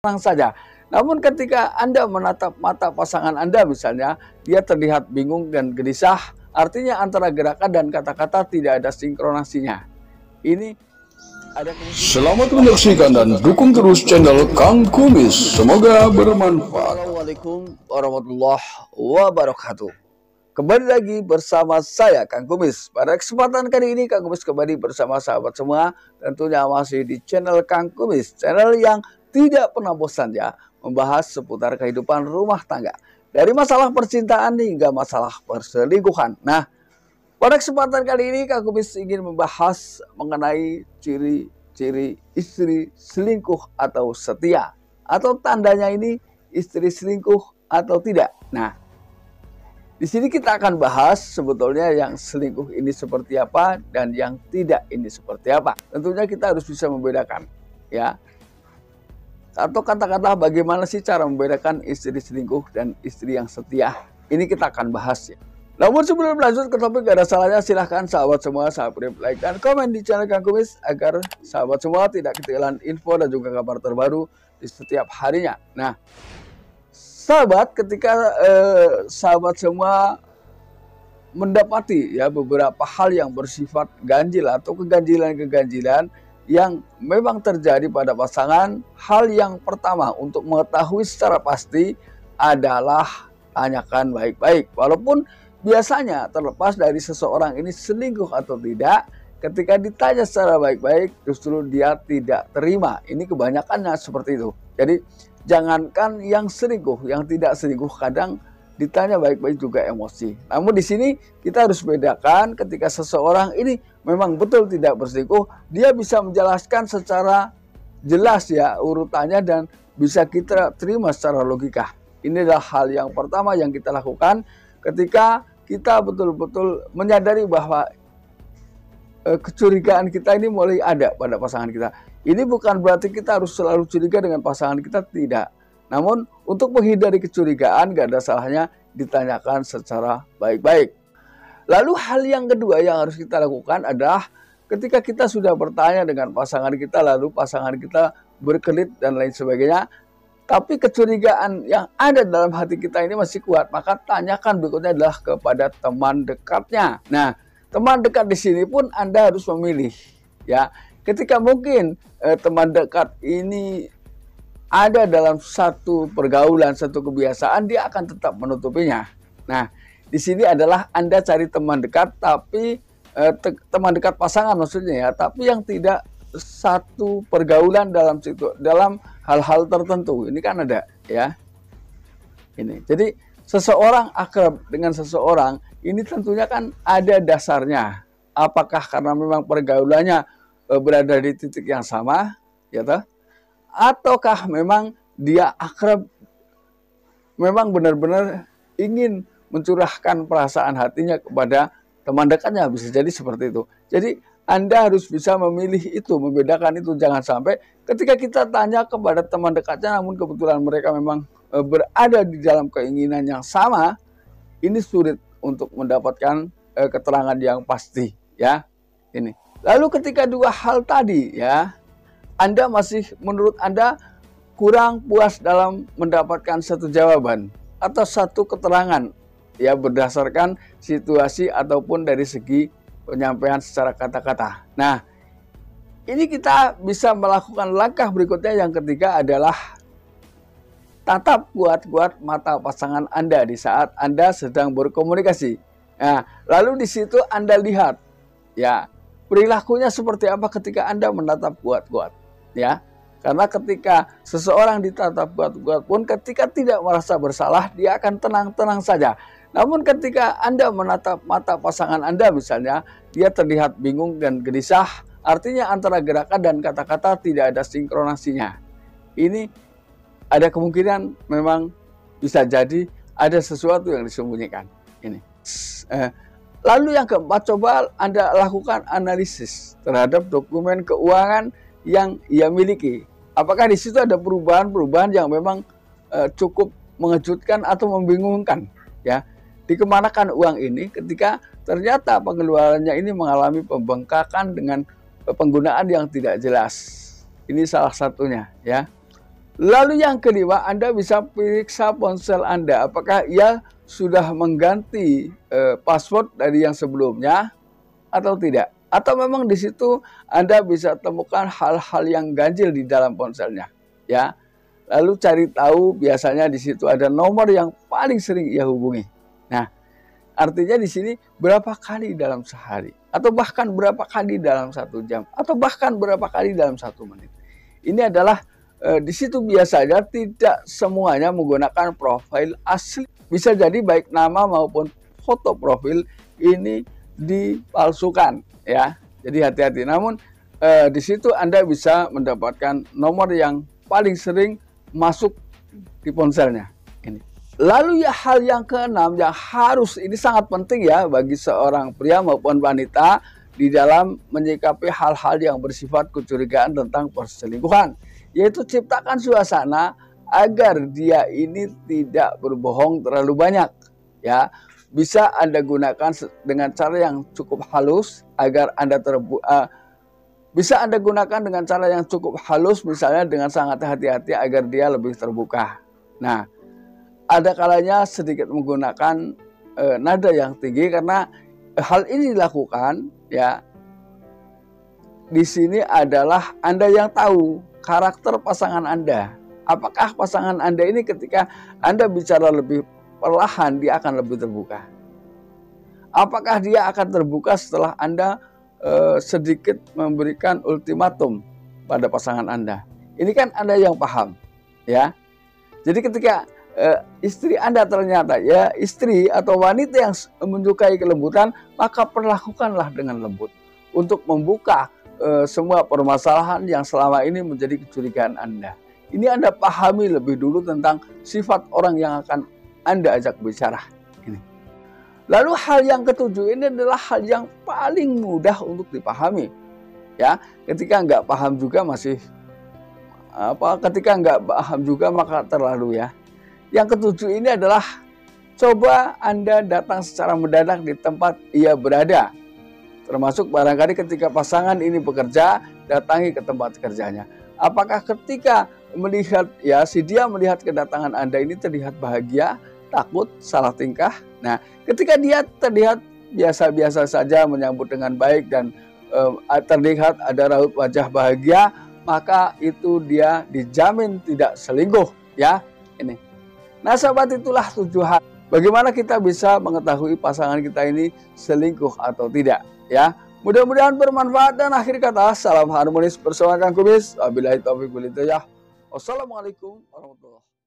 tenang saja. Namun ketika Anda menatap mata pasangan Anda misalnya, dia terlihat bingung dan gelisah, artinya antara gerakan dan kata-kata tidak ada sinkronasinya. Ini ada Selamat menyaksikan dan dukung terus channel Kang Kumis. Semoga bermanfaat. Assalamualaikum warahmatullahi wabarakatuh. Kembali lagi bersama saya Kang Kumis. Pada kesempatan kali ini Kang Kumis kembali bersama sahabat semua, tentunya masih di channel Kang Kumis, channel yang tidak pernah bosan ya, membahas seputar kehidupan rumah tangga, dari masalah percintaan hingga masalah perselingkuhan. Nah, pada kesempatan kali ini Kang Kumis ingin membahas mengenai ciri-ciri istri selingkuh atau setia, atau tandanya ini istri selingkuh atau tidak. Nah, di sini kita akan bahas sebetulnya yang selingkuh ini seperti apa dan yang tidak ini seperti apa. Tentunya kita harus bisa membedakan, ya. Atau kata-kata bagaimana sih cara membedakan istri selingkuh dan istri yang setia. Ini kita akan bahas ya. Namun sebelum lanjut ke topik, gak ada salahnya silahkan sahabat semua subscribe, like, dan komen di channel Kang Kumis agar sahabat semua tidak ketinggalan info dan juga kabar terbaru di setiap harinya. Nah, sahabat, ketika sahabat semua mendapati ya beberapa hal yang bersifat ganjil atau keganjilan-keganjilan yang memang terjadi pada pasangan, hal yang pertama untuk mengetahui secara pasti adalah tanyakan baik-baik. Walaupun biasanya terlepas dari seseorang ini selingkuh atau tidak, ketika ditanya secara baik-baik justru dia tidak terima. Ini kebanyakannya seperti itu. Jadi jangankan yang selingkuh, yang tidak selingkuh kadang ditanya baik-baik juga emosi. Namun di sini kita harus bedakan, ketika seseorang ini memang betul tidak berselingkuh, dia bisa menjelaskan secara jelas ya urutannya dan bisa kita terima secara logika. Ini adalah hal yang pertama yang kita lakukan ketika kita betul-betul menyadari bahwa kecurigaan kita ini mulai ada pada pasangan kita. Ini bukan berarti kita harus selalu curiga dengan pasangan kita, tidak. Namun untuk menghindari kecurigaan gak ada salahnya ditanyakan secara baik-baik. Lalu hal yang kedua yang harus kita lakukan adalah ketika kita sudah bertanya dengan pasangan kita, lalu pasangan kita berkelit dan lain sebagainya, tapi kecurigaan yang ada dalam hati kita ini masih kuat, maka tanyakan berikutnya adalah kepada teman dekatnya. Nah, teman dekat di sini pun Anda harus memilih ya. Ketika mungkin teman dekat ini ada dalam satu pergaulan, satu kebiasaan, dia akan tetap menutupinya. Nah, di sini adalah Anda cari teman dekat, tapi teman dekat pasangan maksudnya ya, tapi yang tidak satu pergaulan dalam hal-hal tertentu. Ini kan ada ya. Ini. Jadi seseorang akrab dengan seseorang ini tentunya kan ada dasarnya. Apakah karena memang pergaulannya berada di titik yang sama, ya toh? Ataukah memang dia akrab, memang benar-benar ingin mencurahkan perasaan hatinya kepada teman dekatnya, bisa jadi seperti itu. Jadi Anda harus bisa memilih itu, membedakan itu. Jangan sampai ketika kita tanya kepada teman dekatnya, namun kebetulan mereka memang berada di dalam keinginan yang sama, ini sulit untuk mendapatkan keterangan yang pasti ya. Ini. Lalu ketika dua hal tadi ya, Anda masih menurut Anda kurang puas dalam mendapatkan satu jawaban atau satu keterangan ya berdasarkan situasi ataupun dari segi penyampaian secara kata-kata. Nah, ini kita bisa melakukan langkah berikutnya. Yang ketiga adalah tatap kuat-kuat mata pasangan Anda di saat Anda sedang berkomunikasi. Nah, lalu di situ Anda lihat ya perilakunya seperti apa ketika Anda menatap kuat-kuat ya. Karena ketika seseorang ditatap kuat-kuat pun, ketika tidak merasa bersalah, dia akan tenang-tenang saja. Namun ketika Anda menatap mata pasangan Anda misalnya, dia terlihat bingung dan gelisah, artinya antara gerakan dan kata-kata tidak ada sinkronasinya. Ini ada kemungkinan memang bisa jadi ada sesuatu yang disembunyikan. Ini. Lalu yang keempat, coba Anda lakukan analisis terhadap dokumen keuangan yang ia miliki. Apakah di situ ada perubahan-perubahan yang memang cukup mengejutkan atau membingungkan ya? Dikemanakan uang ini ketika ternyata pengeluarannya ini mengalami pembengkakan dengan penggunaan yang tidak jelas. Ini salah satunya ya. Lalu yang kedua, Anda bisa periksa ponsel Anda, apakah ia sudah mengganti password dari yang sebelumnya atau tidak. Atau memang di situ Anda bisa temukan hal-hal yang ganjil di dalam ponselnya, ya. Lalu cari tahu, biasanya di situ ada nomor yang paling sering ia hubungi. Nah, artinya di sini berapa kali dalam sehari, atau bahkan berapa kali dalam 1 jam, atau bahkan berapa kali dalam 1 menit. Ini adalah di situ biasanya tidak semuanya menggunakan profil asli. Bisa jadi baik nama maupun foto profil ini dipalsukan, ya. Jadi hati-hati. Namun di situ Anda bisa mendapatkan nomor yang paling sering masuk di ponselnya. Ini. Lalu ya hal yang keenam yang harus, ini sangat penting ya bagi seorang pria maupun wanita di dalam menyikapi hal-hal yang bersifat kecurigaan tentang perselingkuhan, yaitu ciptakan suasana agar dia ini tidak berbohong terlalu banyak, ya. Bisa Anda gunakan dengan cara yang cukup halus agar Anda bisa Anda gunakan dengan cara yang cukup halus, misalnya dengan sangat hati-hati agar dia lebih terbuka. Nah, ada kalanya sedikit menggunakan nada yang tinggi, karena hal ini dilakukan, ya. Di sini adalah Anda yang tahu karakter pasangan Anda. Apakah pasangan Anda ini ketika Anda bicara lebih perlahan, dia akan lebih terbuka? Apakah dia akan terbuka setelah Anda sedikit memberikan ultimatum pada pasangan Anda? Ini kan Anda yang paham, ya. Jadi ketika istri Anda ternyata ya istri atau wanita yang menyukai kelembutan, maka perlakukanlah dengan lembut untuk membuka semua permasalahan yang selama ini menjadi kecurigaan Anda. Ini Anda pahami lebih dulu tentang sifat orang yang akan Anda ajak bicara. Ini. Lalu hal yang ketujuh ini adalah hal yang paling mudah untuk dipahami. Ya, ketika nggak paham juga ketika nggak paham juga maka terlalu, ya. Yang ketujuh ini adalah coba Anda datang secara mendadak di tempat ia berada. Termasuk barangkali ketika pasangan ini bekerja, datangi ke tempat kerjanya. Apakah ketika melihat, ya, si dia melihat kedatangan Anda ini terlihat bahagia, takut, salah tingkah? Nah, ketika dia terlihat biasa-biasa saja, menyambut dengan baik dan terlihat ada raut wajah bahagia, maka itu dia dijamin tidak selingkuh, ya. Ini. Nah, sahabat, itulah 7 hal bagaimana kita bisa mengetahui pasangan kita ini selingkuh atau tidak, ya. Mudah-mudahan bermanfaat, dan akhir kata salam harmonis bersama Kang Kumis. Wabillahi taufiq wal hidayah. Wassalamualaikum warahmatullahi wabarakatuh.